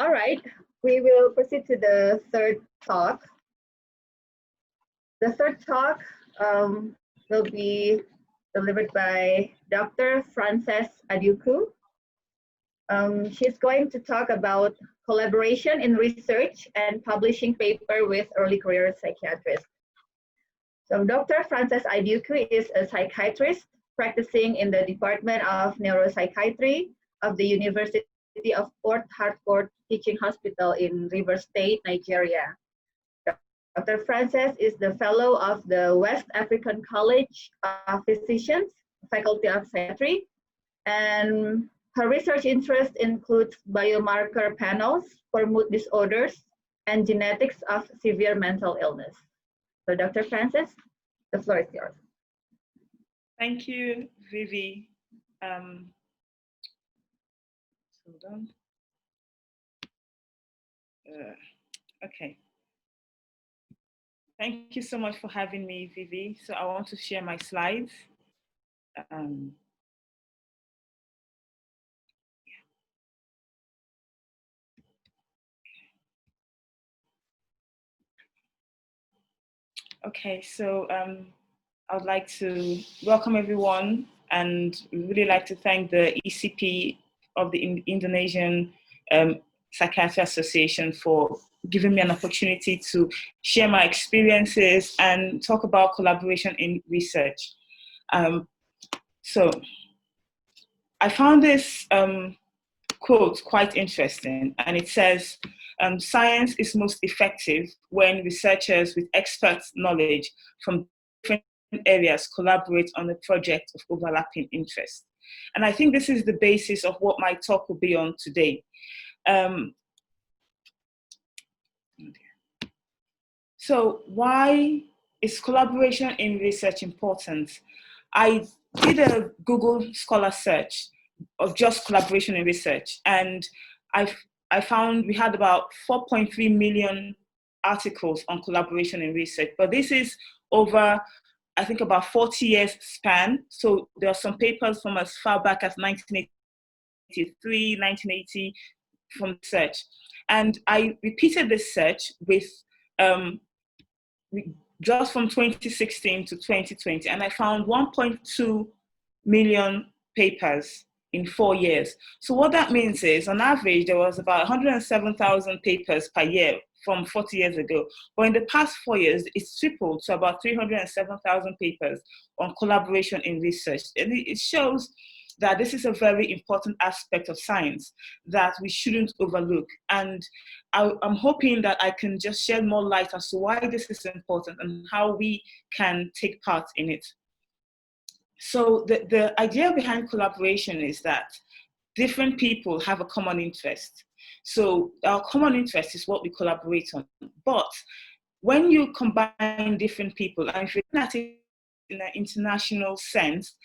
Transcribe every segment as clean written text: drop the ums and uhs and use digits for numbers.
All right, we will proceed to the third talk. The third talk will be delivered by Dr. Frances Aduku. She's going to talk about collaboration in research and publishing paper with early career psychiatrists. So Dr. Frances Aduku is a psychiatrist practicing in the Department of Neuropsychiatry of the University of Port Harcourt Teaching Hospital in Rivers State, Nigeria. Dr. Frances is the fellow of the West African College of Physicians, Faculty of Psychiatry, and her research interest includes biomarker panels for mood disorders and genetics of severe mental illness. So Dr. Frances, the floor is yours. Thank you, Vivi. Hold on. Okay. Thank you so much for having me, Vivi. So I want to share my slides. Okay, so I would like to welcome everyone and really like to thank the ECP of the Indonesian Psychiatry Association for giving me an opportunity to share my experiences and talk about collaboration in research. So I found this quote quite interesting, and it says, science is most effective when researchers with expert knowledge from different areas collaborate on a project of overlapping interest. And I think this is the basis of what my talk will be on today. So why is collaboration in research important? I did a Google Scholar search of just collaboration in research, and I found we had about 4.3 million articles on collaboration in research, but this is over, I think, about 40 years span. So there are some papers from as far back as 1983, 1980 from search. And I repeated this search with just from 2016 to 2020, and I found 1.2 million papers in 4 years. So what that means is, on average, there was about 107,000 papers per year from 40 years ago. But in the past 4 years, it's tripled to about 307,000 papers on collaboration in research. And it shows that this is a very important aspect of science that we shouldn't overlook. And I'm hoping that I can just shed more light as to why this is important and how we can take part in it. So the idea behind collaboration is that different people have a common interest. So our common interest is what we collaborate on. But when you combine different people, and if you're looking at it in an international sense,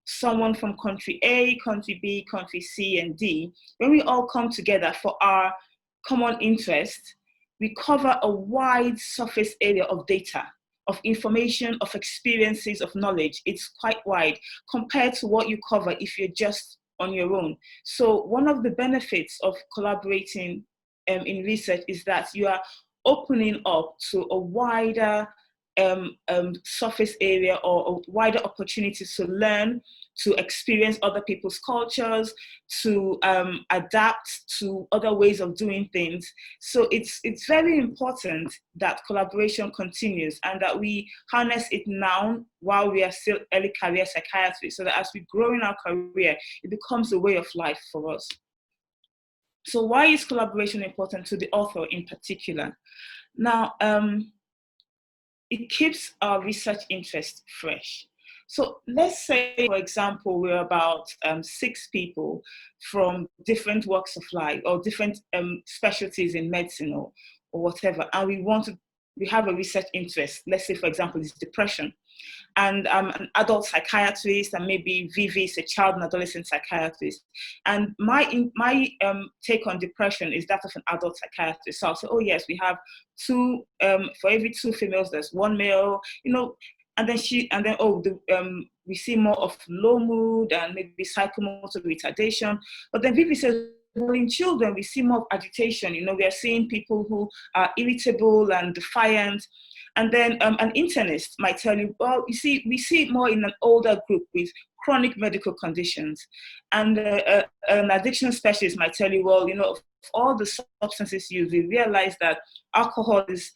someone from country A, country B, country C, and D, when we all come together for our common interest, we cover a wide surface area of data, of information, of experiences, of knowledge. It's quite wide compared to what you cover if you're just on your own. So one of the benefits of collaborating in research is that you are opening up to a wider surface area or wider opportunities to learn, to experience other people's cultures, to adapt to other ways of doing things. So it's very important that collaboration continues and that we harness it now while we are still early career psychiatrists, so that as we grow in our career, it becomes a way of life for us. So why is collaboration important to the author in particular? Now, it keeps our research interest fresh. So let's say, for example, we're about 6 people from different walks of life or different specialties in medicine or whatever, and we have a research interest. Let's say, for example, it's depression. And I'm an adult psychiatrist, and maybe Vivi is a child and adolescent psychiatrist. And my take on depression is that of an adult psychiatrist. So I'll say, oh yes, we have 2 for every 2 females, there's 1 male, and then we see more of low mood and maybe psychomotor retardation. But then Vivi says, in children, we see more agitation. We are seeing people who are irritable and defiant. And then an internist might tell you, well, we see it more in an older group with chronic medical conditions. And an addiction specialist might tell you, well, of all the substances used, we realize that alcohol is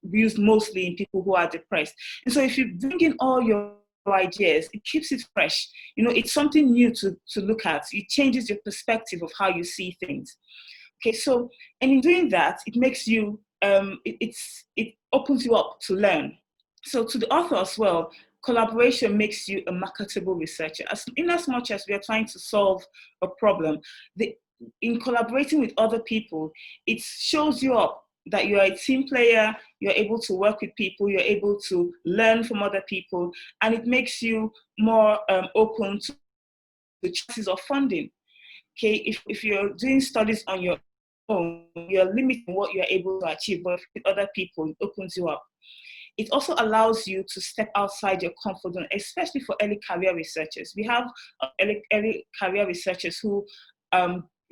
used mostly in people who are depressed. And so if you bring in all your ideas, it keeps it fresh. It's something new to look at. It changes your perspective of how you see things. Okay, so, and in doing that, it makes you, it opens you up to learn. So to the author as well, collaboration makes you a marketable researcher. In as much as we are trying to solve a problem, in collaborating with other people, it shows you up that you're a team player, you're able to work with people, you're able to learn from other people, and it makes you more open to the chances of funding. Okay, if you're doing studies on your own, you're limiting what you're able to achieve, but with other people, it opens you up. It also allows you to step outside your comfort zone, especially for early career researchers. We have early career researchers who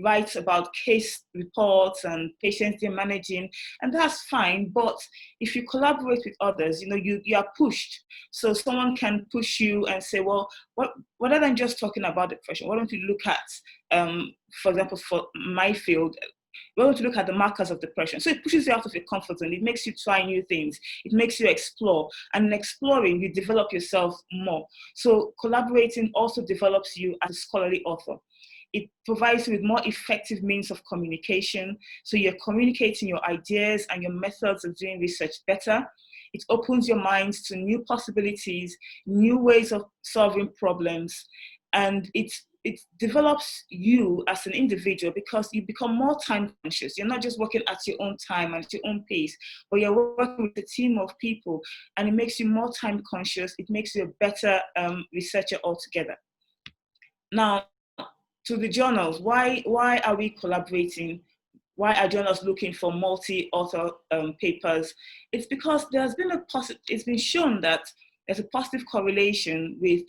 write about case reports and patients they're managing, and that's fine. But if you collaborate with others, you are pushed. So someone can push you and say, well, rather than just talking about depression, why don't you look at, for example, for my field, why don't you look at the markers of depression? So it pushes you out of your comfort zone. It makes you try new things. It makes you explore. And in exploring, you develop yourself more. So collaborating also develops you as a scholarly author. It provides you with more effective means of communication. So you're communicating your ideas and your methods of doing research better. It opens your minds to new possibilities, new ways of solving problems, and it develops you as an individual because you become more time conscious. You're not just working at your own time and at your own pace, but you're working with a team of people, and it makes you more time conscious. It makes you a better researcher altogether. Now, to the journals, why are we collaborating? Why are journals looking for multi-author papers? It's because it's been shown that there's a positive correlation with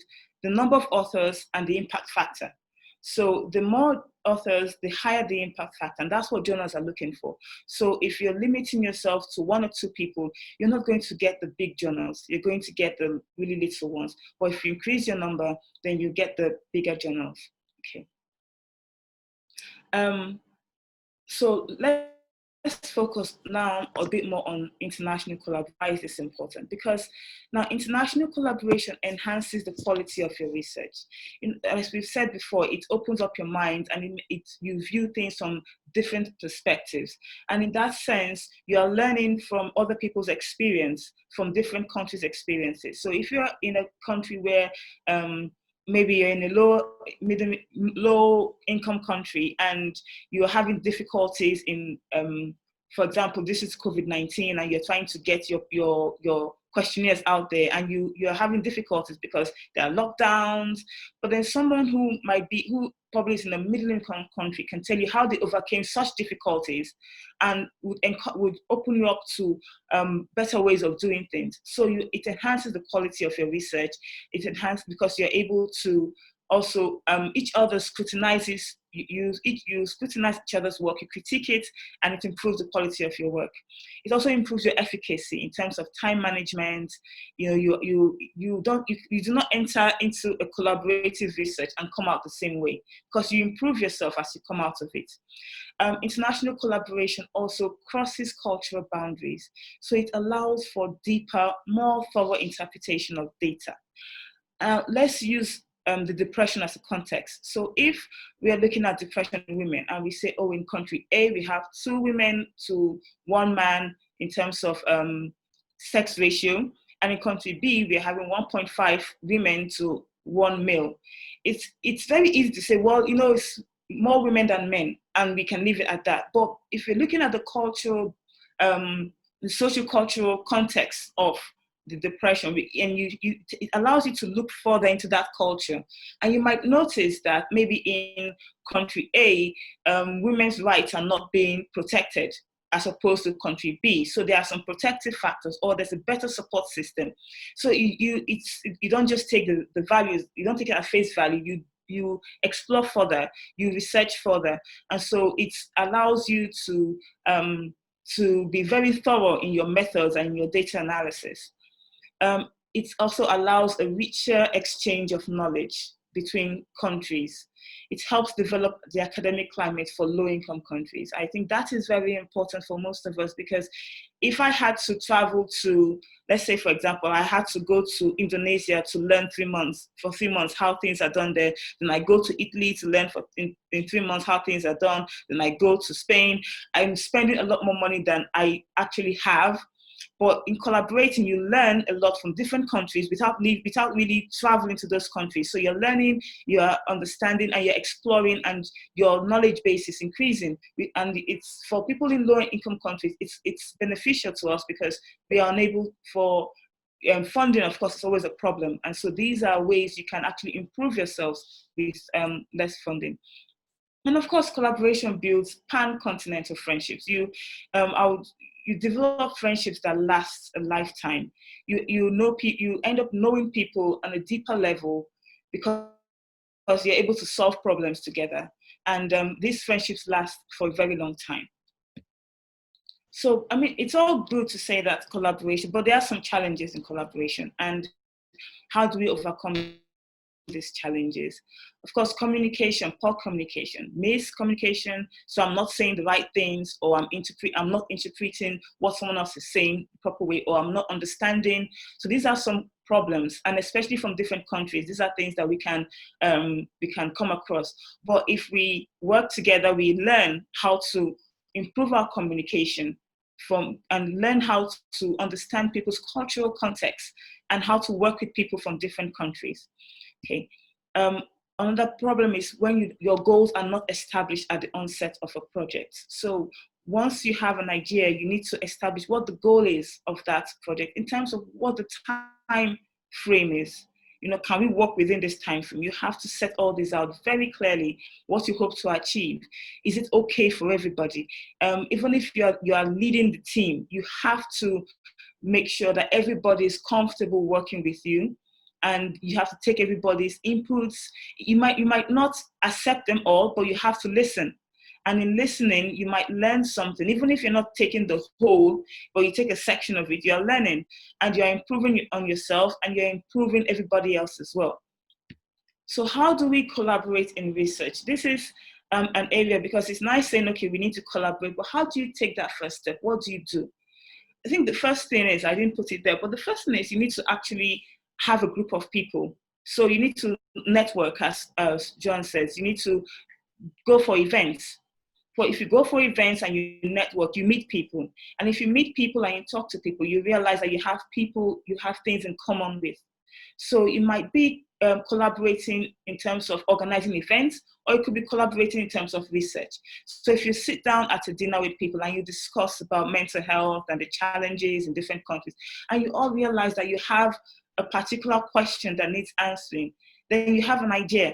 the number of authors and the impact factor. So the more authors, the higher the impact factor, and that's what journals are looking for. So if you're limiting yourself to one or two people, you're not going to get the big journals. You're going to get the really little ones. But if you increase your number, then you get the bigger journals. Okay. So let's focus now a bit more on international collaboration. Why is this important? Because now international collaboration enhances the quality of your research. As we've said before, it opens up your mind and you view things from different perspectives. And in that sense, you are learning from other people's experience, from different countries' experiences. So if you're in a country where maybe you're in a low income country and you're having difficulties in, for example, this is COVID-19 and you're trying to get your questionnaires out there and you're having difficulties because there are lockdowns, but then someone who probably is in a middle income country can tell you how they overcame such difficulties and would open you up to better ways of doing things. So it enhances the quality of your research. It enhances because you're able to also each other scrutinizes you scrutinize each other's work, you critique it, and it improves the quality of your work. It also improves your efficacy in terms of time management. You do not enter into a collaborative research and come out the same way, because you improve yourself as you come out of it. International collaboration also crosses cultural boundaries, so it allows for deeper, more thorough interpretation of data. Let's use the depression as a context. So if we are looking at depression in women and we say, oh, in country A, we have 2 women to 1 man in terms of sex ratio, and in country B, we're having 1.5 women to 1 male. It's very easy to say, well, it's more women than men, and we can leave it at that. But if you're looking at the cultural, the socio-cultural context of the depression, and it allows you to look further into that culture, and you might notice that maybe in country A, women's rights are not being protected as opposed to country B. So there are some protective factors, or there's a better support system. So you don't just take the values, you don't take it at face value. you explore further, you research further, and so it allows you to be very thorough in your methods and your data analysis. It also allows a richer exchange of knowledge between countries. It helps develop the academic climate for low-income countries. I think that is very important for most of us, because if I had to travel to, let's say, for example, I had to go to Indonesia to learn for 3 months how things are done there. Then I go to Italy to learn in 3 months how things are done. Then I go to Spain. I'm spending a lot more money than I actually have. But in collaborating, you learn a lot from different countries without really traveling to those countries. So you're learning, you're understanding, and you're exploring, and your knowledge base is increasing. And it's for people in lower income countries, it's beneficial to us because we are unable for funding, of course, is always a problem. And so these are ways you can actually improve yourselves with less funding. And of course, collaboration builds pan-continental friendships. You develop friendships that last a lifetime. You end up knowing people on a deeper level because you're able to solve problems together. And these friendships last for a very long time. So, I mean, it's all good to say that collaboration, but there are some challenges in collaboration. And how do we overcome these challenges? Of course, communication, poor communication, miscommunication. So I'm not saying the right things, or I'm not interpreting what someone else is saying the proper way, or I'm not understanding. So these are some problems, and especially from different countries, these are things that we can come across. But if we work together, we learn how to improve our communication and learn how to understand people's cultural context and how to work with people from different countries. Okay. Another problem is when your goals are not established at the onset of a project. So once you have an idea, you need to establish what the goal is of that project in terms of what the time frame is. Can we work within this time frame? You have to set all this out very clearly, what you hope to achieve. Is it okay for everybody? Even if you are leading the team, you have to make sure that everybody is comfortable working with you. And you have to take everybody's inputs. You might not accept them all, but you have to listen. And in listening, you might learn something. Even if you're not taking the whole, but you take a section of it, you're learning. And you're improving on yourself, and you're improving everybody else as well. So how do we collaborate in research? This is an area, because it's nice saying, okay, we need to collaborate, but how do you take that first step? What do you do? I think the first thing is, I didn't put it there, but the first thing is you need to actually have a group of people. So you need to network, as John says. You need to go for events. But if you go for events and you network, you meet people. And if you meet people and you talk to people, you realize that you have things in common with. So it might be collaborating in terms of organizing events, or it could be collaborating in terms of research. So if you sit down at a dinner with people and you discuss about mental health and the challenges in different countries, and you all realize that you have a particular question that needs answering, then you have an idea.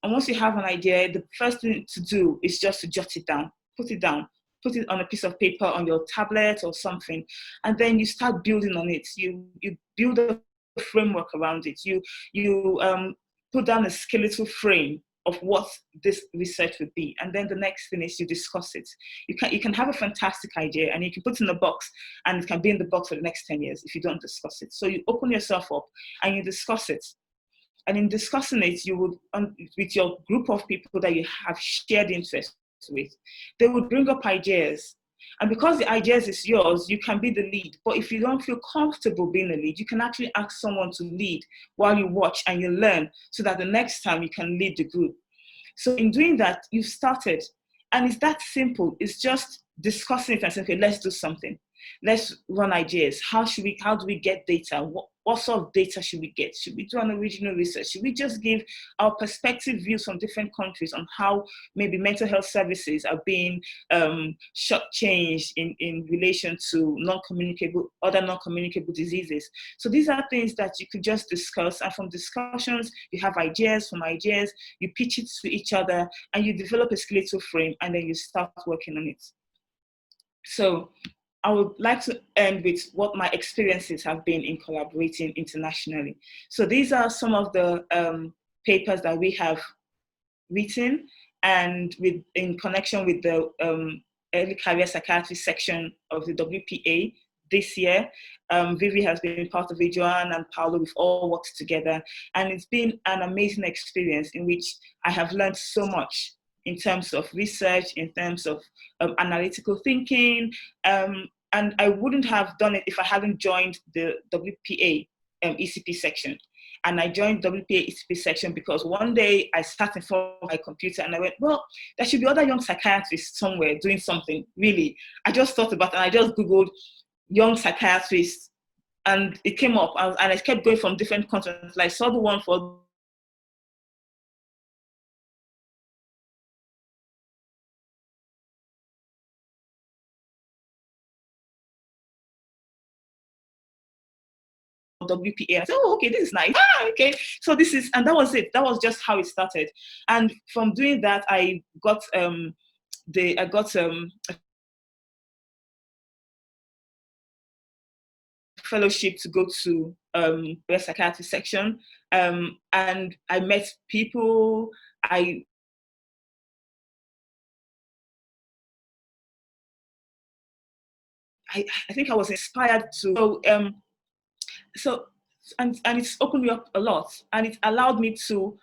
And once you have an idea, the first thing to do is just to jot it down, put it on a piece of paper, on your tablet or something, and then you start building on it. You build a framework around it. You put down a skeletal frame of what this research would be, and then the next thing is you discuss it. You can have a fantastic idea and you can put it in a box, and it can be in the box for the next 10 years if you don't discuss it. So you open yourself up and you discuss it. And in discussing it, you would, with your group of people that you have shared interests with, they would bring up ideas. And because the ideas is yours, you can be the lead. But if you don't feel comfortable being a lead, you can actually ask someone to lead while you watch and you learn, so that the next time you can lead the group. So in doing that, you've started. And it's that simple. It's just discussing it and saying, okay, let's do something. Let's run ideas. How do we get data? What sort of data should we get? Should we do an original research? Should we just give our perspective views from different countries on how maybe mental health services are being shortchanged in relation to other non-communicable diseases? So these are things that you could just discuss, and from discussions, you have ideas. From ideas, you pitch it to each other, and you develop a skeletal frame, and then you start working on it. So I would like to end with what my experiences have been in collaborating internationally. So these are some of the papers that we have written, and in connection with the early career psychiatry section of the WPA this year. Vivi has been part of it, Joanne and Paolo, we've all worked together, and it's been an amazing experience in which I have learned so much in terms of research, in terms of analytical thinking, and I wouldn't have done it if I hadn't joined the WPA ECP section. And I joined WPA ECP section because one day I sat in front of my computer and I went, well, there should be other young psychiatrists somewhere doing something, really. I just thought about it and I just Googled young psychiatrists and it came up, and I kept going from different continents. Like, I saw the one for WPA. I said, oh, okay, this is nice. Okay. So this is, and that was it. That was just how it started. And from doing that, I got a fellowship to go to the psychiatry section, and I met people. I think I was inspired to and it's opened me up a lot, and it allowed me to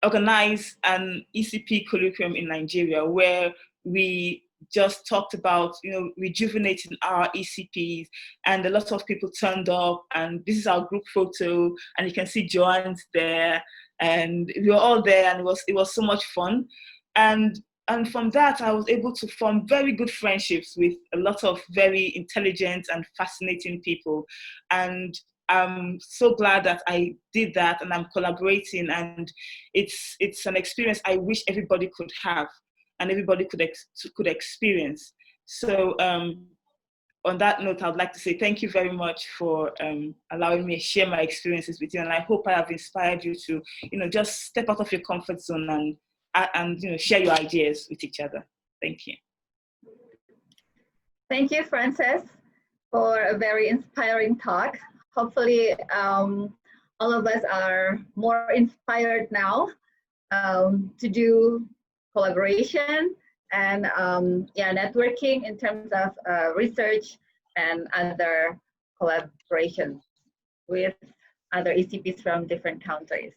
organize an ECP curriculum in Nigeria where we just talked about, rejuvenating our ECPs, and a lot of people turned up, and this is our group photo, and you can see Joanne's there, and we were all there, and it was so much fun. And from that, I was able to form very good friendships with a lot of very intelligent and fascinating people. And I'm so glad that I did that, and I'm collaborating, and it's an experience I wish everybody could have and everybody could experience. So on that note, I'd like to say thank you very much for allowing me to share my experiences with you, and I hope I have inspired you to, just step out of your comfort zone and share your ideas with each other. Thank you. Thank you, Frances, for a very inspiring talk. Hopefully, all of us are more inspired now to do collaboration and networking in terms of research and other collaborations with other ECPs from different countries.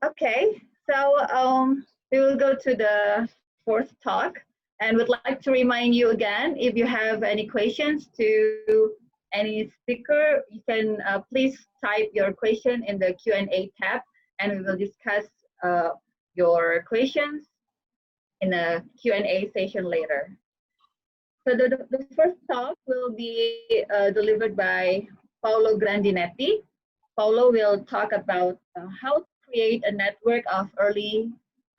Okay, so we will go to the fourth talk, and would like to remind you again, if you have any questions to any speaker, you can please type your question in the Q&A tab, and we will discuss your questions in a Q&A session later. So the first talk will be delivered by Paolo Grandinetti. Paolo will talk about how to create a network of early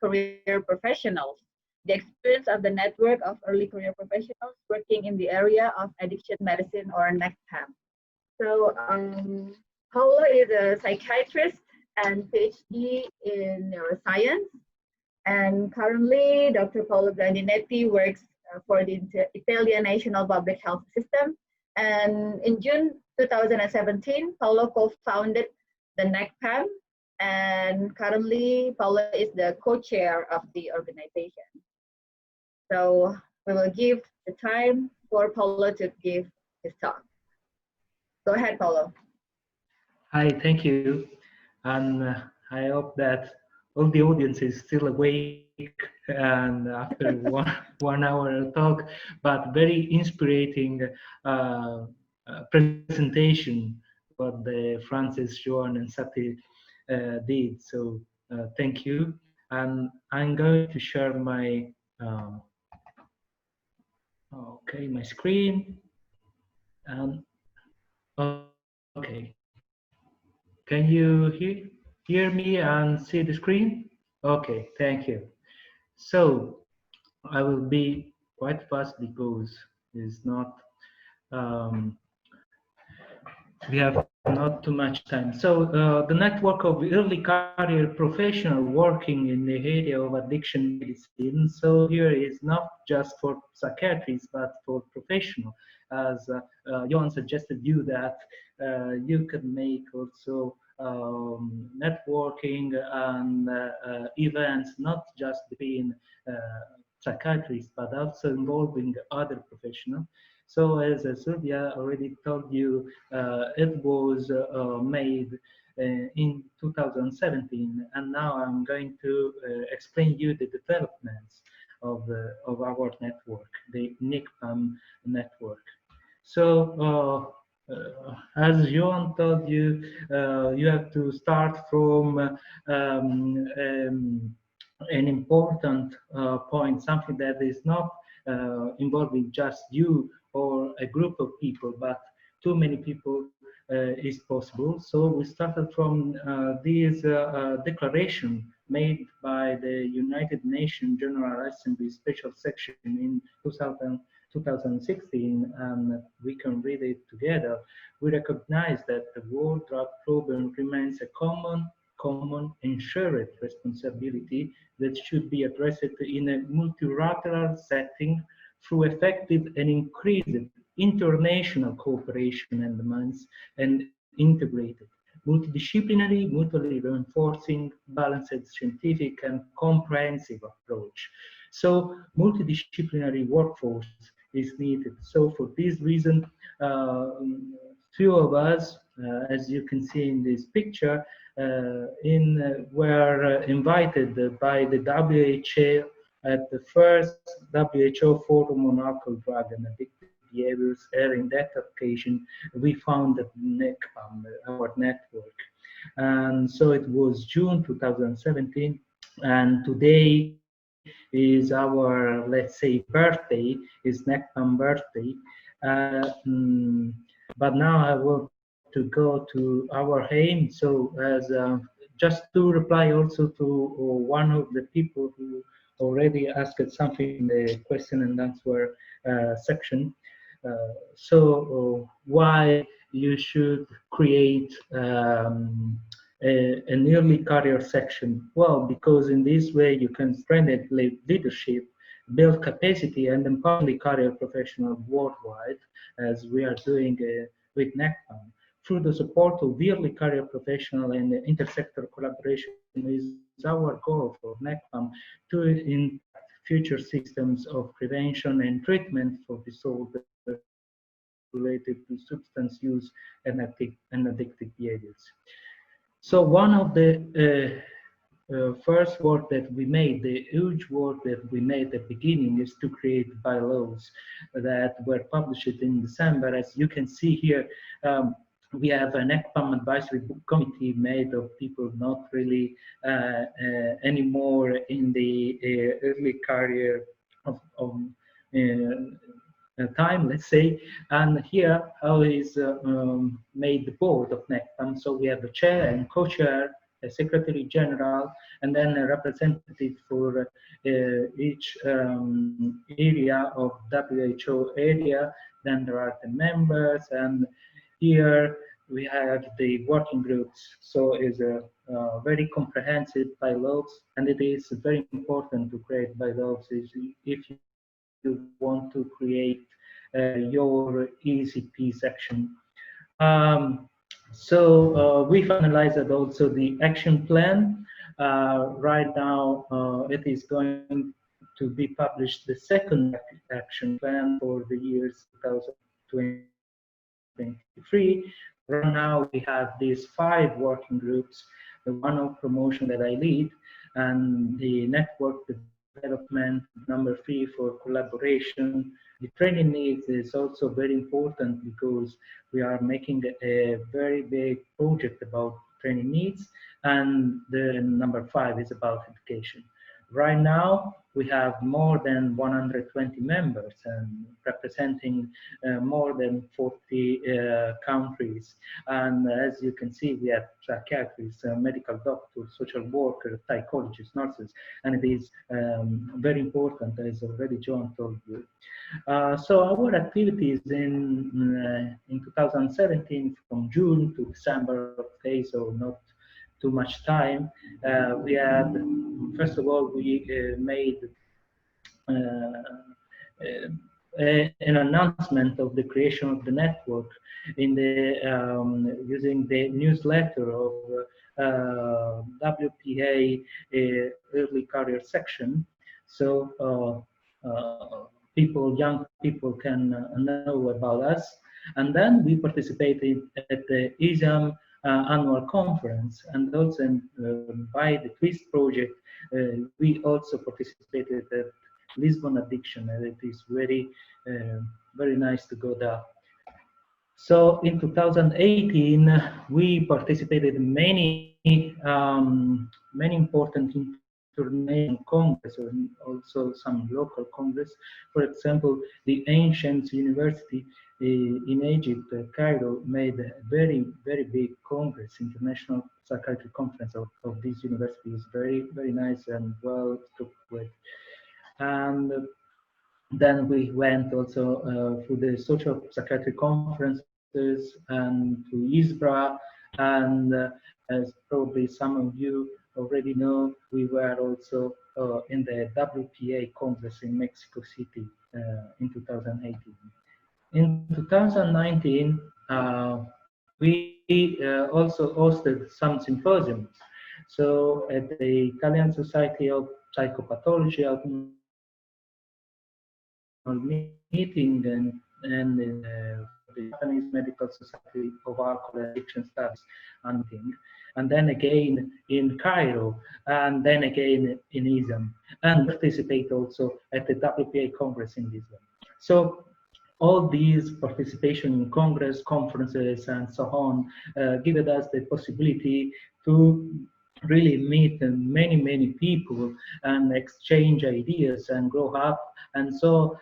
career professionals, the experience of the network of early career professionals working in the area of addiction medicine, or NECPAM. So Paolo is a psychiatrist and PhD in neuroscience. And currently, Dr. Paolo Grandinetti works for the Italian National Public Health System. And in June 2017, Paolo co-founded the NECPAM. And currently, Paolo is the co-chair of the organization. So we will give the time for Paolo to give his talk. Go ahead, Paolo. Hi, thank you. And I hope that all the audience is still awake and after one hour talk, but very inspiring presentation what the Frances, Joan, and Sati did. So thank you. And I'm going to share my my screen. And okay. Can you hear me and see the screen? Okay, thank you. So I will be quite fast because it's not we have not too much time. So the network of early career professional working in the area of addiction medicine. So here is not just for psychiatrists, but for professional. As Johan suggested you that you can make also networking and events, not just between psychiatrists, but also involving other professionals. So as Sylvia already told you, it was made in 2017, and now I'm going to explain you the developments of our network, the NICPAM network. So, as Johan told you, you have to start from an important point, something that is not involving just you or a group of people, but too many people is possible. So we started from this declaration made by the United Nations General Assembly Special Section in 2016, and we can read it together. We recognize that the world drug problem remains a common and shared responsibility that should be addressed in a multilateral setting through effective and increased international cooperation and demands and integrated, multidisciplinary, mutually reinforcing, balanced scientific and comprehensive approach. So multidisciplinary workforce is needed. So for this reason, few of us, as you can see in this picture, were invited by the WHO at the first WHO Forum on Alcohol, Drug and Addictive Behaviors. In that occasion, we founded NECPAM, our network. And so it was June 2017, and today is our, let's say, birthday, is NECPAM birthday. But now I want to go to our aim. So as just to reply also to one of the people who already asked something in the question and answer section. So why you should create an early career section? Well, because in this way you can strengthen leadership, build capacity, and empower the career professionals worldwide, as we are doing with NECPAM. Through the support of early career professional and intersector collaboration is our goal for NECPAM to impact future systems of prevention and treatment for disorders related to substance use and addictive behaviors. So one of the first work that we made, the huge work that we made at the beginning, is to create bylaws that were published in December. As you can see here, we have an ECPAM advisory committee made of people not really anymore in the early career of time, let's say. And here how is made the board of NECPAM. So we have a chair and co-chair, a secretary general, and then a representative for each area of WHO area. Then there are the members, and here we have the working groups. So it's a very comprehensive bylaws, and it is very important to create bylaws if you want to create your ECP section. So we finalized also the action plan. Right now, it is going to be published, the second action plan for the years 2023. Right now, we have these 5 working groups, the one of promotion that I lead, and the network development, number 3 for collaboration. The training needs is also very important because we are making a very big project about training needs, and the number 5 is about education. Right now, we have more than 120 members and representing more than 40 countries. And as you can see, we have psychiatrists, medical doctors, social workers, psychologists, nurses, and it is very important, as already John told you. So our activities in 2017, from June to December, okay, so not too much time. We had, first of all, we made an announcement of the creation of the network in the using the newsletter of WPA early career section, so young people can know about us. And then we participated at the ISAM annual conference, and also by the Twist project, we also participated at Lisbon Addiction, and it is very nice to go there. So in 2018, we participated in many important international congress and also some local congress. For example, the ancient university in Egypt, Cairo, made a very big congress, international psychiatry conference of this university. Is very nice and well took with. And then we went also to the social psychiatry conferences and to ISBRA, and as probably some of you already know, we were also in the WPA Congress in Mexico City in 2018. In 2019, we also hosted some symposiums. So at the Italian Society of Psychopathology meeting and the Japanese Medical Society of Alcohol and Addiction Studies meeting, and then again in Cairo, and then again in ISAM, and participate also at the WPA Congress in Lisbon. So all these participation in Congress, conferences, and so on, give us the possibility to really meet many people and exchange ideas and grow up. And so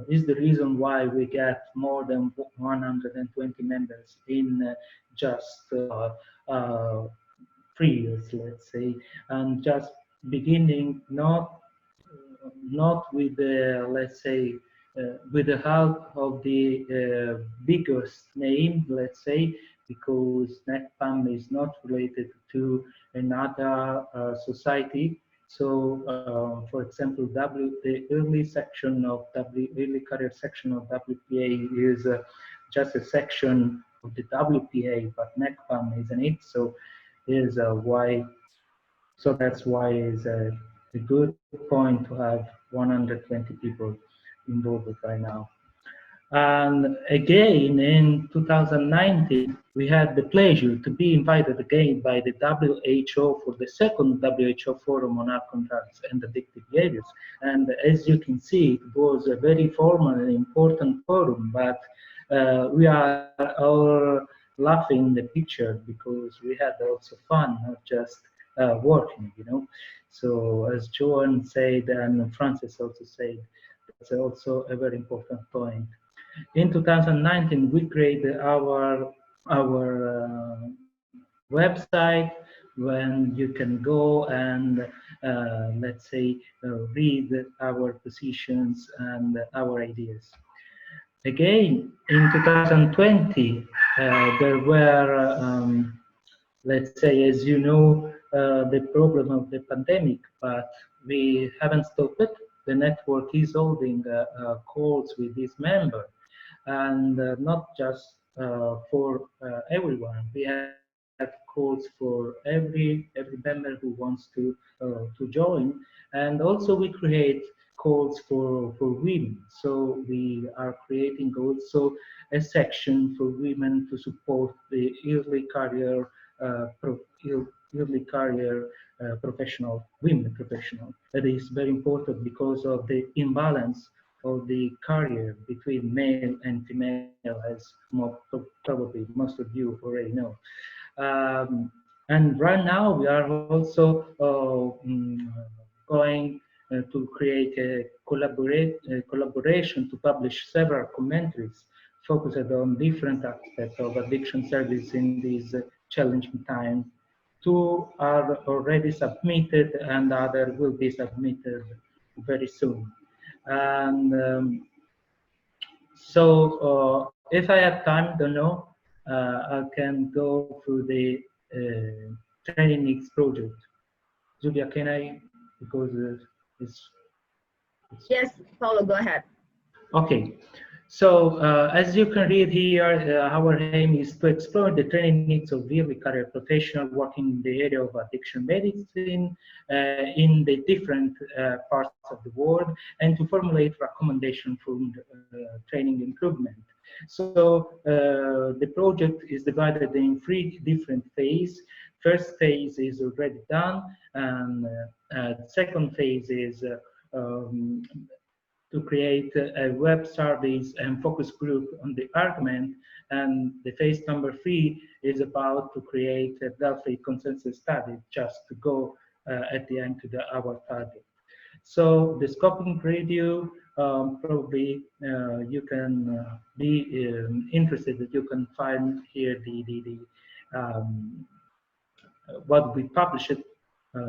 is the reason why we get more than 120 members in just 3 years, let's say, and just beginning not with the, let's say, with the help of the biggest name, let's say, because NECPAM is not related to another society. So, for example, the early section of early career section of WPA is just a section of the WPA, but NECPAM isn't it. So, is why. So that's why it's a good point to have 120 people involved right now. And again, in 2019, we had the pleasure to be invited again by the WHO for the second WHO Forum on Alcohol, Drugs and Addictive Behaviors. And as you can see, it was a very formal and important forum, but we are all laughing in the picture because we had also fun, not just working, you know. So as Joan said, and Francis also said, that's also a very important point. In 2019, we created our website when you can go and let's say read our positions and our ideas. Again, in 2020, there were let's say, as you know, the problem of the pandemic, but we haven't stopped it. The network is holding calls with these members, and not just for everyone. We have calls for every member who wants to join, and also we create calls for women. So we are creating also a section for women to support the early career professional, women professional. That is very important because of the imbalance of the career between male and female, as probably most of you already know. And right now we are also going to create a collaboration to publish several commentaries focused on different aspects of addiction service in these challenging times. 2 are already submitted and other will be submitted very soon. And so if I have time, don't know, I can go through the trainings project. Julia, can I, because it's Yes, Paulo, go ahead. Okay, so as you can read here, our aim is to explore the training needs of early career professionals working in the area of addiction medicine in the different parts of the world, and to formulate recommendations for training improvement. So the project is divided in three different phases. First phase is already done, and second phase is to create a web service and focus group on the argument. And the phase number 3 is about to create a Delphi consensus study just to go at the end to our target. So the scoping review, probably you can be interested that you can find here what we published.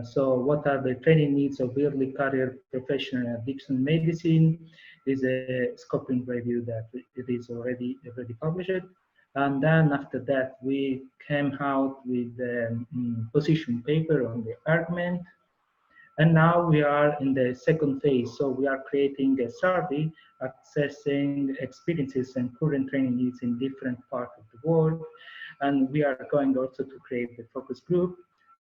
So what are the training needs of early career professional in addiction medicine is a scoping review that it is already published. And then after that, we came out with a position paper on the argument. And now we are in the second phase. So we are creating a survey assessing experiences and current training needs in different parts of the world. And we are going also to create a focus group.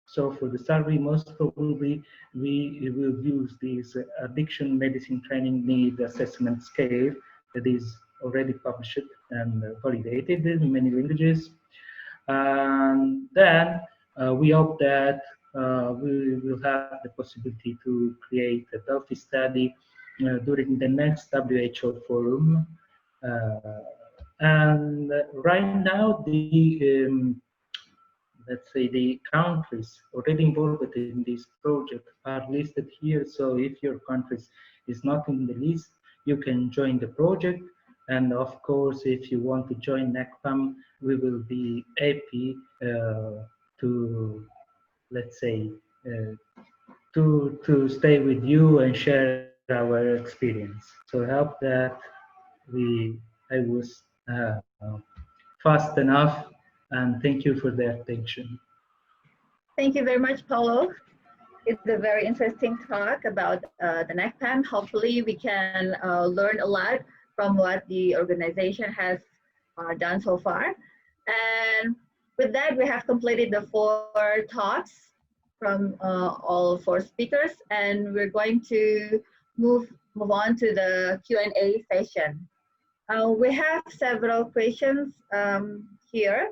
So for the survey, most probably we will use this addiction medicine training need assessment scale that is already published and validated in many languages. And then we hope that we will have the possibility to create a Delphi study during the next WHO forum. And right now, let's say the countries already involved in this project are listed here. So if your country is not in the list, you can join the project. And of course, if you want to join NACPAM, we will be happy to, let's say, to stay with you and share our experience. So I hope that I was fast enough, and thank you for the attention. Thank you very much, Paulo. It's a very interesting talk about the NACPAM. Hopefully we can learn a lot from what the organization has done so far. And with that, we have completed the 4 talks from all 4 speakers, and we're going to move on to the Q&A session. We have several questions here.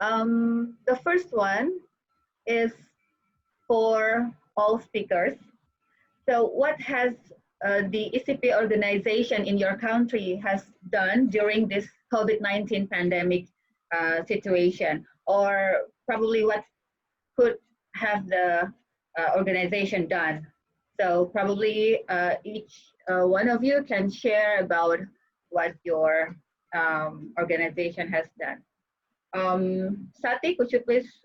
The first one is for all speakers. So what has the ECP organization in your country has done during this COVID-19 pandemic situation, or probably what could have the organization done? So probably each one of you can share about what your organization has done. Sati, could you please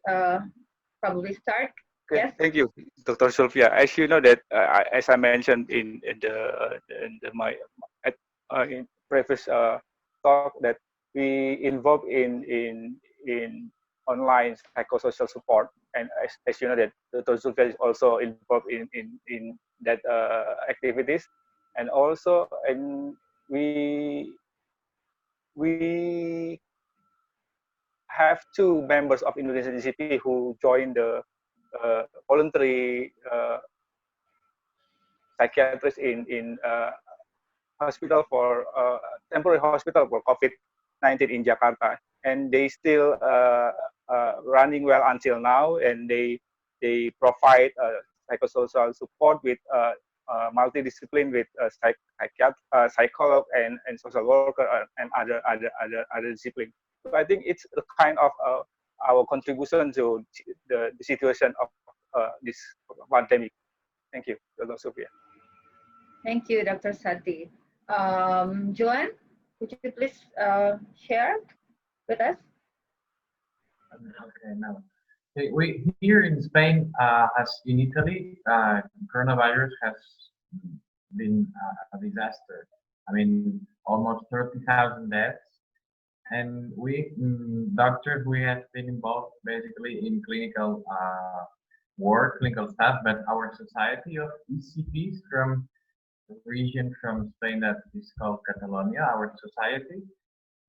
probably start? Okay, Yes. thank you, Dr. Sylvia. As you know that, as I mentioned in my in previous talk, that we involved in online psychosocial support, and as you know that Dr. Sylvia is also involved in that activities, and also we have 2 members of Indonesian DCP who joined the voluntary psychiatrist in hospital for temporary hospital for COVID-19 in Jakarta, and they still running well until now, and they provide psychosocial support with multidiscipline with psychologist and social worker and other discipline. So I think it's a kind of our contribution to the situation of this pandemic. Thank you, Dr. Sophia. Thank you, Dr. Sati. Joanne, would you please share with us? Okay, now we here in Spain, as in Italy, coronavirus has been a disaster. I mean, almost 30,000 deaths, and we doctors we have been involved basically in clinical work, clinical stuff, but our society of ECPs from region from Spain that is called Catalonia, our society.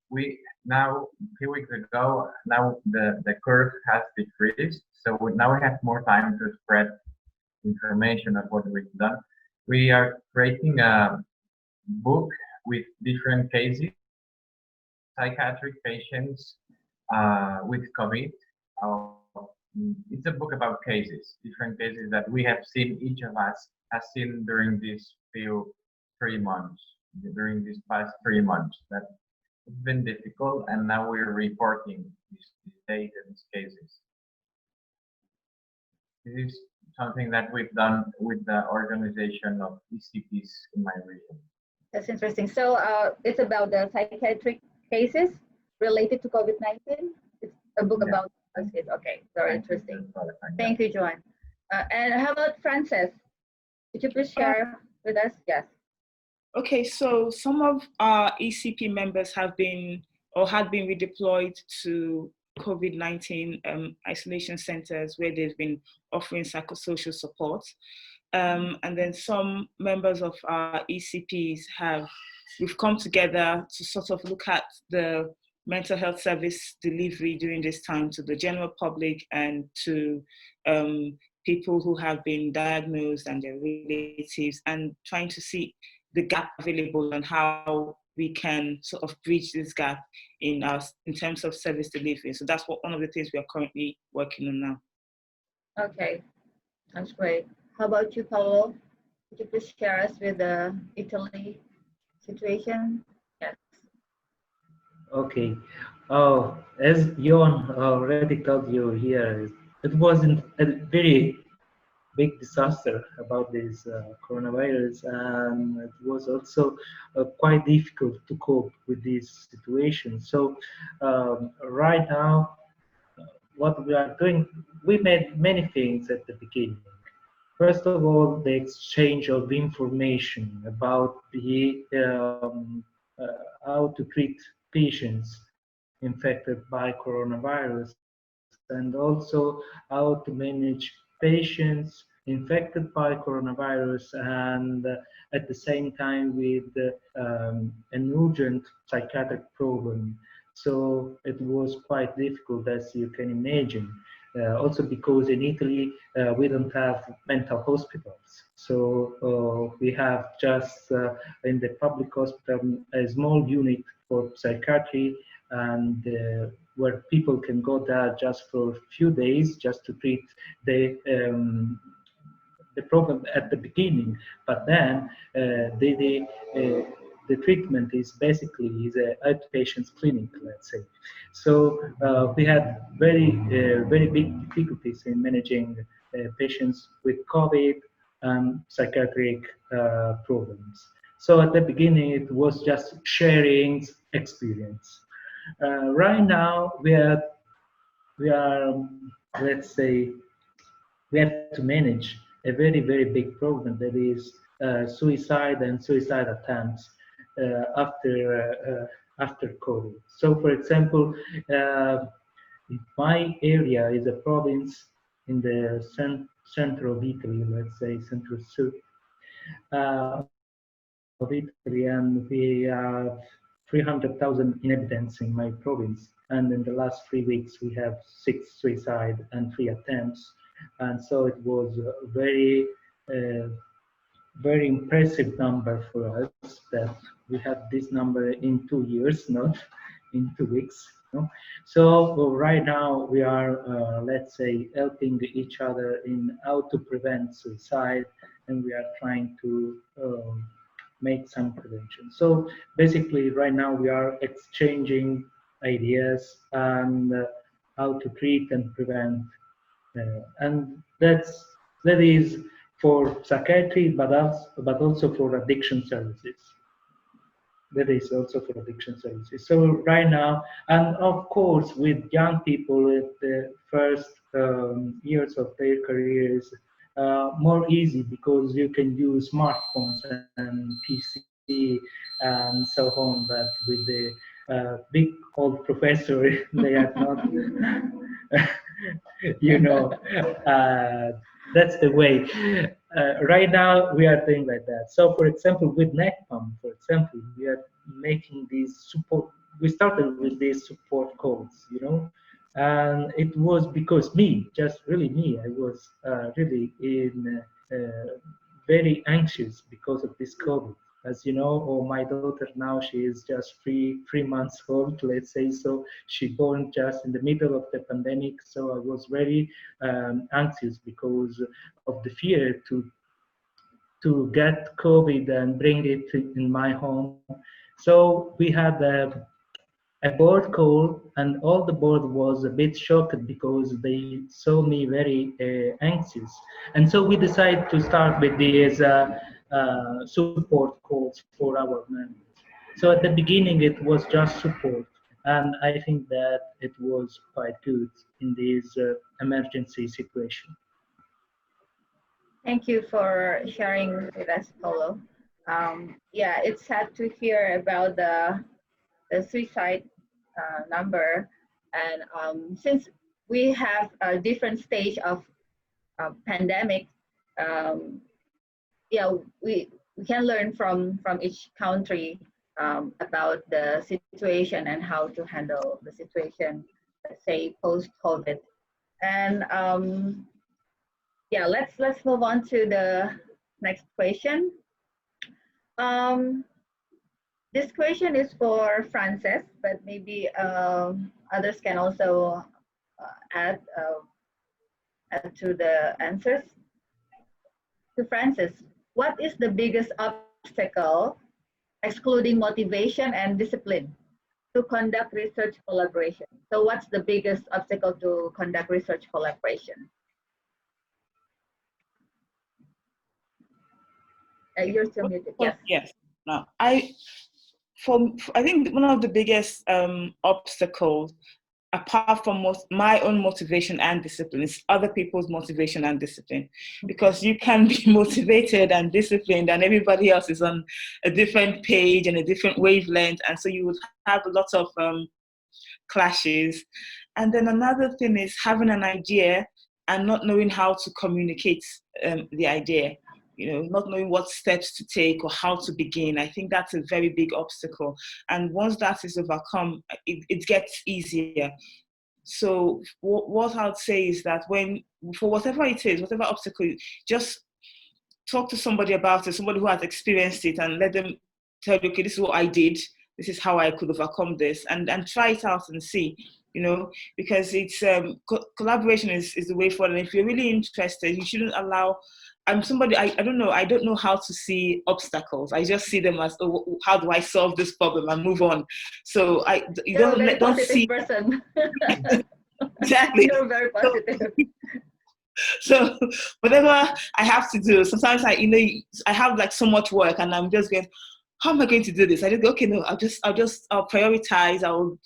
We now, a few weeks ago, now the curve has decreased, so now we have more time to spread information of what we've done. We are creating a book with different cases, psychiatric patients with COVID. It's a book about cases, different cases that we have seen, each of us has seen during these 3 months, during these past 3 months. That it's been difficult, and now we're reporting these data, these cases. This is something that we've done with the organization of ECPs in my region. That's interesting. So it's about the psychiatric cases related to COVID-19. It's a book about it. Okay, very interesting. Thank you, Joan. And how about Frances? Could you please share with us? Yes. Okay, so some of our ECP members have been or had been redeployed to COVID-19 isolation centers where they've been offering psychosocial support. And then some members of our ECPs we've come together to sort of look at the mental health service delivery during this time to the general public and to people who have been diagnosed and their relatives, and trying to see the gap available and how we can sort of bridge this gap in terms of service delivery. So that's one of the things we are currently working on now. Okay, that's great. How about you, Paolo? Could you please share us with the Italy situation? Yes. Okay. Oh, as Jon already told you here, it wasn't a very big disaster about this coronavirus, and it was also quite difficult to cope with this situation. So right now, what we are doing, we made many things at the beginning. First of all, the exchange of information about how to treat patients infected by coronavirus, and also how to manage patients infected by coronavirus, and at the same time with an urgent psychiatric problem. So it was quite difficult, as you can imagine. Also because in Italy we don't have mental hospitals, so we have just in the public hospital a small unit for psychiatry, and where people can go there just for a few days just to treat the problem at the beginning, but then the treatment is basically an outpatient clinic, let's say. So we had very big difficulties in managing patients with COVID and psychiatric problems. So at the beginning, it was just sharing experience. Right now, we are, let's say, we have to manage a very big problem, that is suicide and suicide attempts after COVID. So, for example, my area is a province in the center of Italy, let's say central south of Italy, and we have 300,000 inhabitants in my province. And in the last 3 weeks, we have 6 suicides and 3 attempts. And so it was a very impressive number for us that we have this number in 2 years, not in 2 weeks. No? So right now we are, let's say, helping each other in how to prevent suicide, and we are trying to make some prevention. So basically right now we are exchanging ideas and how to treat and prevent, and that is for psychiatry, but also for addiction services. That is also for addiction services. So right now, and of course, with young people at the first years of their careers, more easy because you can use smartphones and PC and so on. But with the big old professor, they are not, you know, that's the way. right now we are doing like that. So for example, with NECPAM, for example, we are making these support. We started with these support calls, you know, and it was because me, just really me, I was really in very anxious because of this COVID. As you know, or my daughter now, she is just three months old, let's say. So she born just in the middle of the pandemic. So I was very anxious because of the fear to get COVID and bring it in my home. So we had a board call, and all the board was a bit shocked because they saw me very anxious. And so we decided to start with these support calls for our members. So at the beginning, it was just support. And I think that it was quite good in this emergency situation. Thank you for sharing with us, Paulo. Yeah, it's sad to hear about the suicide number, and since we have a different stage of pandemic, um, yeah, we can learn from each country about the situation and how to handle the situation, let's say post COVID. And yeah, let's move on to the next question. This question is for Frances, but maybe others can also add to the answers. To Frances, what is the biggest obstacle, excluding motivation and discipline, to conduct research collaboration? So what's the biggest obstacle to conduct research collaboration? You're still muted, yes. Yes. Now, I think one of the biggest obstacles, apart from my own motivation and discipline, is other people's motivation and discipline. Because you can be motivated and disciplined, and everybody else is on a different page and a different wavelength, and so you would have a lot of clashes. And then another thing is having an idea and not knowing how to communicate the idea. You know, not knowing what steps to take or how to begin. I think that's a very big obstacle. And once that is overcome, it gets easier. So what I would say is that for whatever it is, whatever obstacle, just talk to somebody about it, somebody who has experienced it, and let them tell you, okay, this is what I did. This is how I could overcome this, and try it out and see. You know, because it's collaboration is the way forward. And if you're really interested, you shouldn't allow. I'm somebody, I don't know how to see obstacles. I just see them as, oh, how do I solve this problem and move on? So You're a very positive person. Exactly. You're very positive. So whatever I have to do, sometimes I have like so much work, and I'm just going, how am I going to do this? I just go, okay, no, I'll prioritize.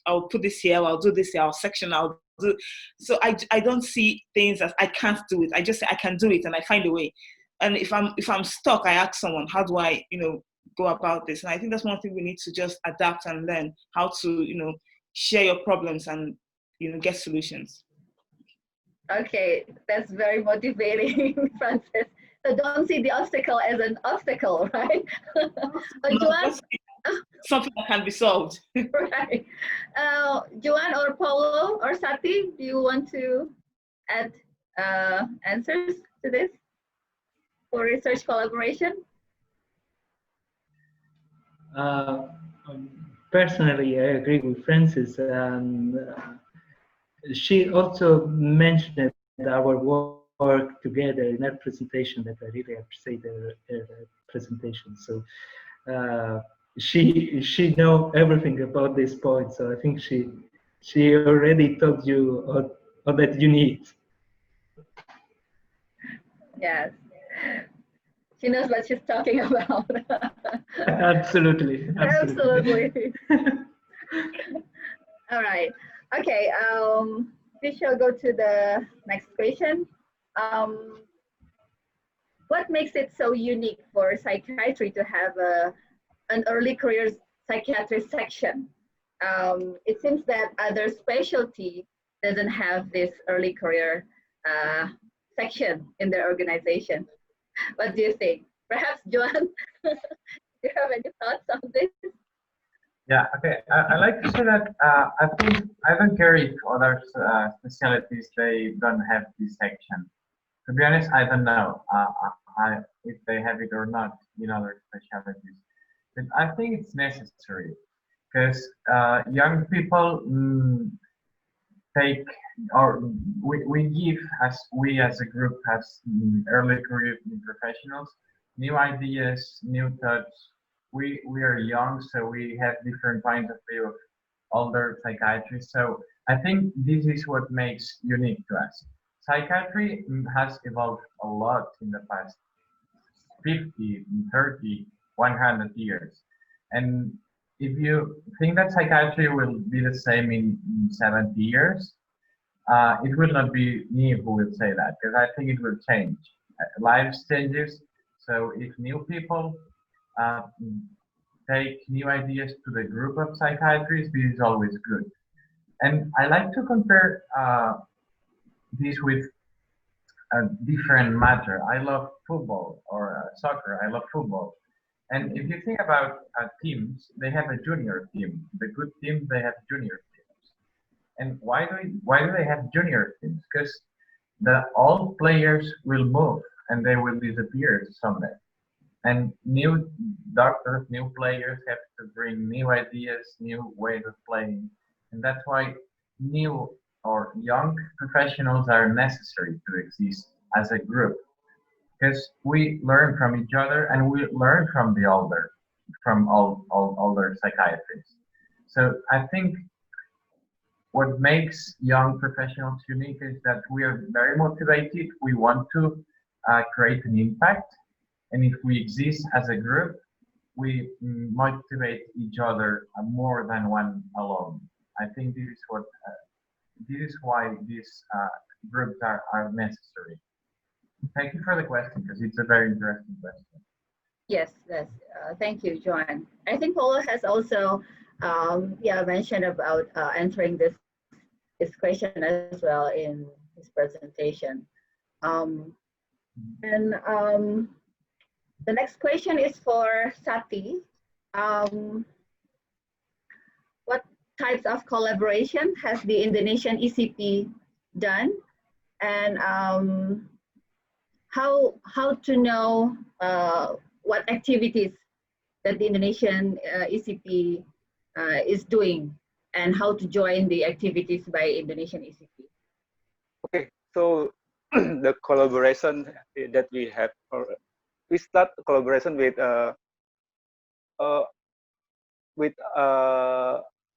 I'll put this here. I'll do this here. I'll section. I'll do. So I don't see things as I can't do it. I just say I can do it, and I find a way. And if I'm stuck, I ask someone, how do I, go about this? And I think that's one thing we need to just adapt and learn how to, share your problems and, get solutions. Okay, that's very motivating, Frances. So don't see the obstacle as an obstacle, right? Something that can be solved. Right. Joanne or Paulo or Sati, do you want to add answers to this for research collaboration? Personally, I agree with Frances, and she also mentioned our work together in her presentation, that I really appreciate her presentation. So she know everything about this point. So I think she already told you all that you need. Yes. She knows what she's talking about. Absolutely. Absolutely. All right. Okay. We shall go to the next question. What makes it so unique for psychiatry to have an early career psychiatrist section? It seems that other specialty doesn't have this early career section in their organization. What do you think? Perhaps, Joan, do you have any thoughts on this? Yeah, okay. I like to say that I think I don't care if other specialties they don't have this section. To be honest, I don't know if they have it or not in other specialties. But I think it's necessary because young people take or we give as we as a group as early career professionals new ideas, new thoughts. We are young, so we have different points of view of older psychiatrists. So I think this is what makes unique to us. Psychiatry has evolved a lot in the past 50, 30, 100 years. And if you think that psychiatry will be the same in 70 years, it will not be me who will say that, because I think it will change. Life changes, so if new people uh, take new ideas to the group of psychiatrists, this is always good. And I like to compare this with a different matter. I love football or soccer. I love football. And if you think about teams, they have a junior team. The good teams, they have junior teams. And why do they have junior teams? Because the old players will move and they will disappear someday. And new doctors, new players have to bring new ideas, new ways of playing. And that's why new or young professionals are necessary to exist as a group. Because we learn from each other and we learn from the older, from all older psychiatrists. So I think what makes young professionals unique is that we are very motivated. We want to create an impact. And if we exist as a group, we motivate each other more than one alone. I think this is what this is why these groups are necessary. Thank you for the question, because it's a very interesting question. Yes, yes. Thank you, Joan. I think Paulo has also mentioned about answering this question as well in his presentation. The next question is for Sati. What types of collaboration has the Indonesian ECP done, and how to know what activities that the Indonesian ECP is doing, and how to join the activities by Indonesian ECP? Okay, so the collaboration that we have, we start collaboration with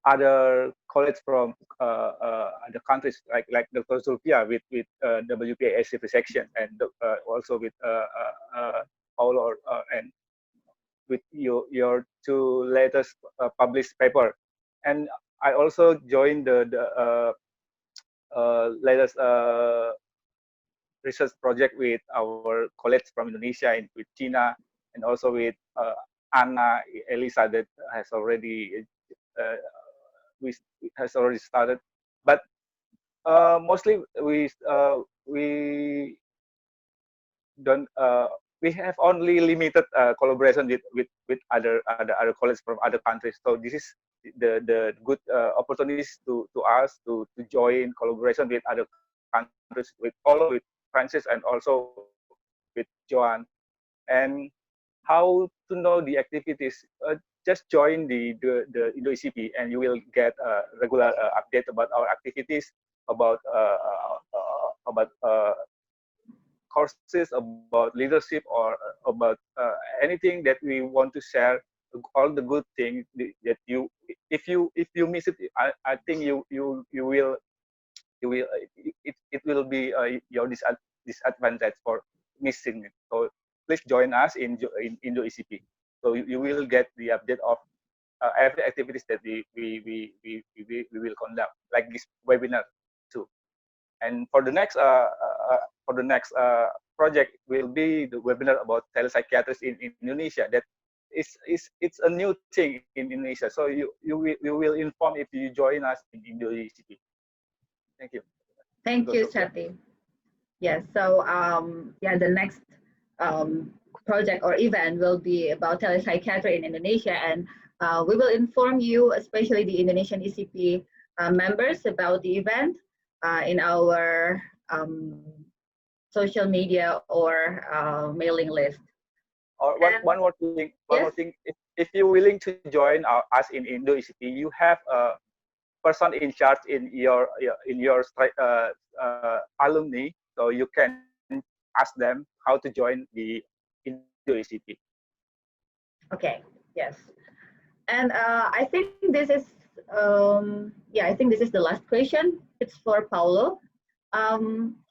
other colleagues from other countries, like Dr. Zulfia with WPA ACP section, and also with Paulo and with your two latest published paper. And I also joined the latest research project with our colleagues from Indonesia, with China, and also with Anna Elisa that has already started. But mostly we don't we have only limited collaboration with other colleagues from other countries. So this is the good opportunities to us to join collaboration with other countries, with Paulo, with Francis, and also with Joan. And how to know the activities? Just join the Indo ECP, and you will get a regular update about our activities, about courses, about leadership, or about anything that we want to share. All the good things that if you miss it, I think you will it will be your disadvantage for missing it. So please join us in Indo ECP. So you will get the update of every activities that we will conduct, like this webinar too. And for the next project will be the webinar about telepsychiatrists in Indonesia. That it's a new thing in Indonesia. So you will inform if you join us in Indo ECP. Thank you. Thank you, Sati. Yes. So the next project or event will be about telepsychiatry in Indonesia, and we will inform you, especially the Indonesian ECP members, about the event in our social media or mailing list. Or one more thing. Yes? More thing. If you're willing to join us in Indo ECP, you have a person in charge in your alumni, so you can ask them how to join the Indo ECP. Okay. Yes. And I think this is I think this is the last question. It's for Paulo.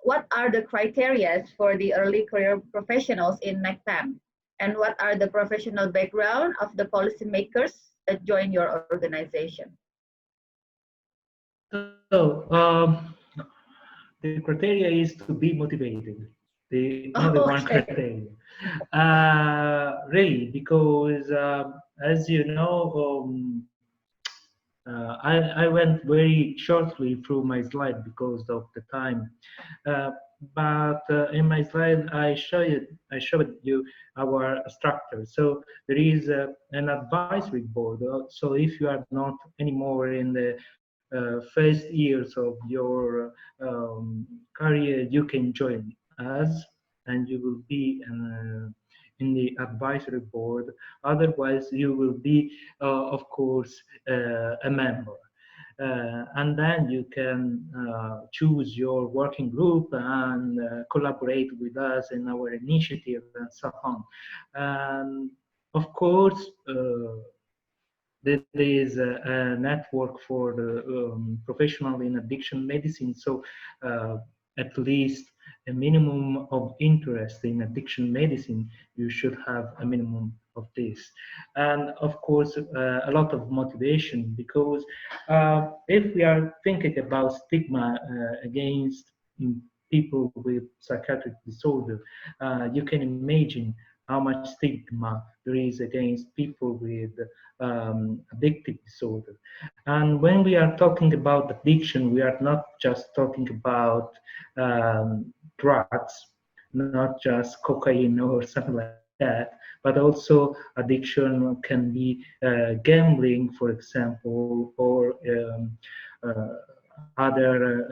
What are the criteria for the early career professionals in NECPAM? And what are the professional background of the policymakers that join your organization? So the criteria is to be motivated. The number one Okay. criteria. Really, because as you know, I went very shortly through my slide because of the time. But in my slide, I showed you our structure. So there is an advisory board. So if you are not anymore in the first years of your career, you can join us, and you will be in the advisory board. Otherwise, you will be, of course, a member. And then you can choose your working group and collaborate with us in our initiative and so on. And of course, there is a network for the professional in addiction medicine. So at least a minimum of interest in addiction medicine, you should have a minimum of this. And of course, a lot of motivation, because if we are thinking about stigma against people with psychiatric disorder, you can imagine how much stigma there is against people with addictive disorder. And when we are talking about addiction, we are not just talking about drugs, not just cocaine or something like that, but also addiction can be gambling, for example, or other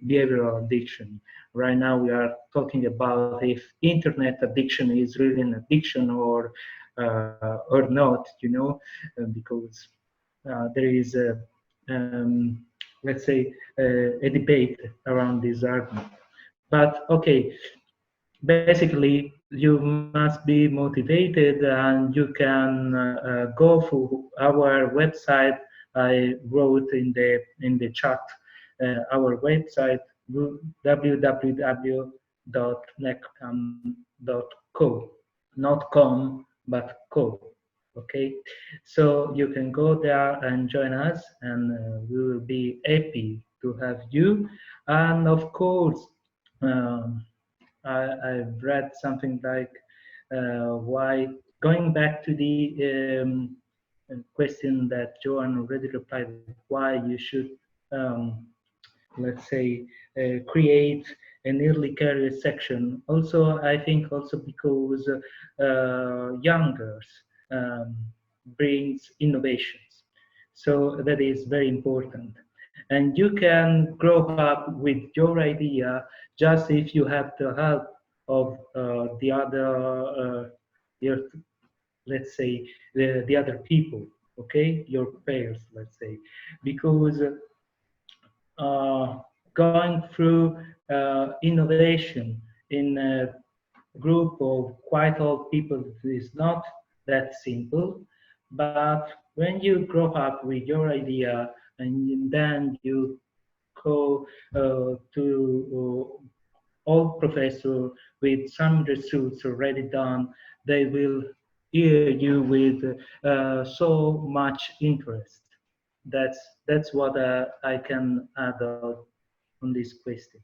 behavioral addiction. Right now we are talking about if internet addiction is really an addiction or not, you know, because there is a let's say a debate around this argument. But okay, basically you must be motivated, and you can go through our website. I wrote in the chat our website, www.necpam.co, not com but co. Okay, so you can go there and join us, and we will be happy to have you. And of course, I've read something like why, going back to the question that Joan already replied, why you should let's say create an early career section. Also, I think also because youngers brings innovations, so that is very important. And you can grow up with your idea just if you have the help of the other let's say the other people, okay, your peers, let's say, because going through innovation in a group of quite old people is not that simple. But when you grow up with your idea and then you go to old professor with some research already done, they will hear you with so much interest. That's what I can add on this question.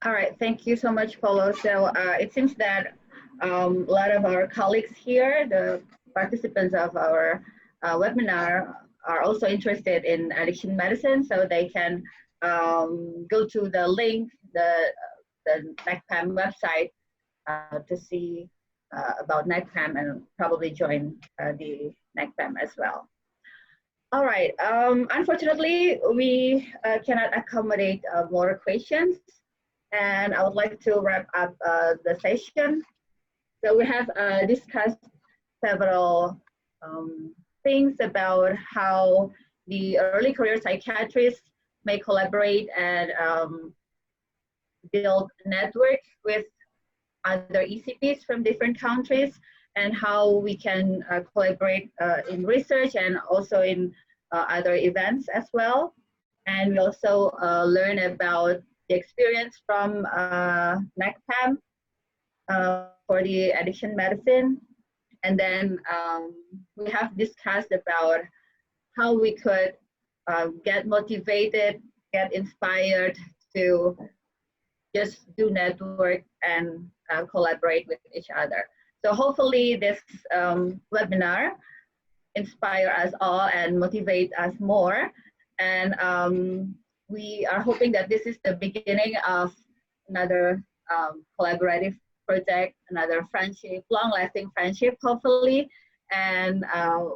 All right, thank you so much, Paulo. So it seems that a lot of our colleagues here, the participants of our webinar, are also interested in addiction medicine, so they can go to the link, the NECPAM website, to see about NACPAM and probably join the NACPAM as well. All right, unfortunately, we cannot accommodate more questions, and I would like to wrap up the session. So we have discussed several things about how the early career psychiatrists may collaborate and build network with other ECPs from different countries, and how we can collaborate in research and also in other events as well. And we also learn about the experience from NACPAM for the addiction medicine. And then we have discussed about how we could get motivated, get inspired to just do network and collaborate with each other. So hopefully this webinar inspire us all and motivate us more. And we are hoping that this is the beginning of another collaborative project, another friendship, long-lasting friendship, hopefully, and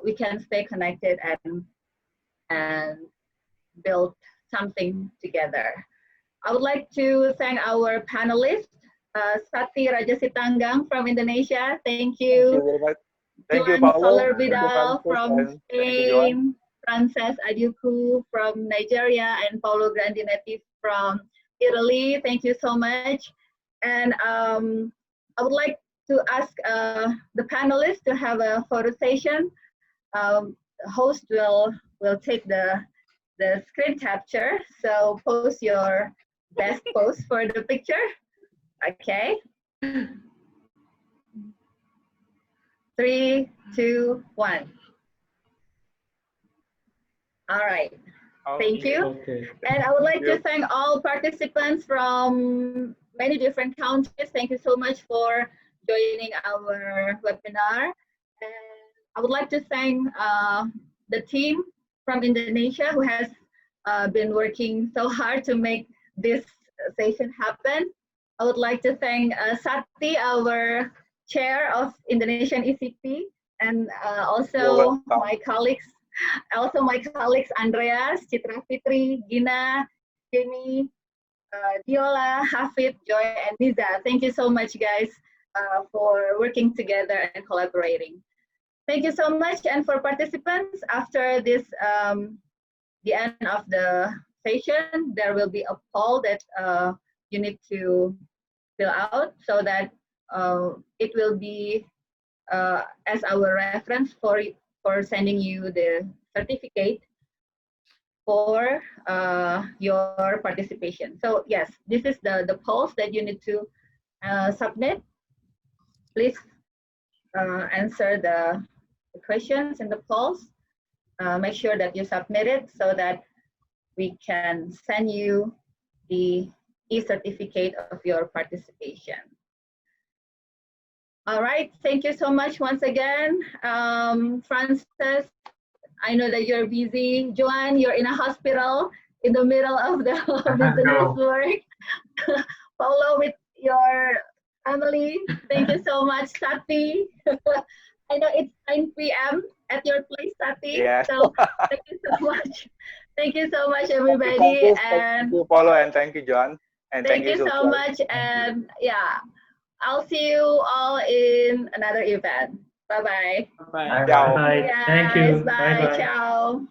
we can stay connected and build something together. I would like to thank our panelists, Sati Rajasitanggang from Indonesia. Thank you. Thank you very much. Thank you, Juan Paulo. Soler Vidal from Spain, Frances Adiuku from Nigeria, and Paulo Grandinetti from Italy. Thank you so much. And I would like to ask the panelists to have a photo session. The host will take the screen capture. So post your best pose for the picture. Okay. 3, 2, 1. All right. Thank you. Okay. And I would like to thank all participants from many different countries. Thank you so much for joining our webinar. And I would like to thank the team from Indonesia who has been working so hard to make this session happen. I would like to thank Sati, our chair of Indonesian ECP, and also my colleagues. Also my colleagues Andreas, Citra Fitri, Gina, Jamie, Diola, Hafid, Joy, and Niza. Thank you so much, guys, for working together and collaborating. Thank you so much. And for participants, after this, the end of the session, there will be a poll that you need to fill out so that it will be as our reference for sending you the certificate for your participation. So yes, this is the polls that you need to submit. Please answer the questions in the polls. Make sure that you submit it so that we can send you the e-certificate of your participation. All right, thank you so much once again. Frances, I know that you're busy. Joanne, you're in a hospital in the middle of the business work. Paulo, with your family. Thank you so much, Sati. I know it's 9 p.m. at your place, Sati. Yes. So thank you so much. Thank you so much, everybody. Thank you, Paulo, and thank you, John. And thank you so much. And yeah, I'll see you all in another event. Bye-bye. Bye. Bye. Yes, Thank you. Bye. Bye. Ciao.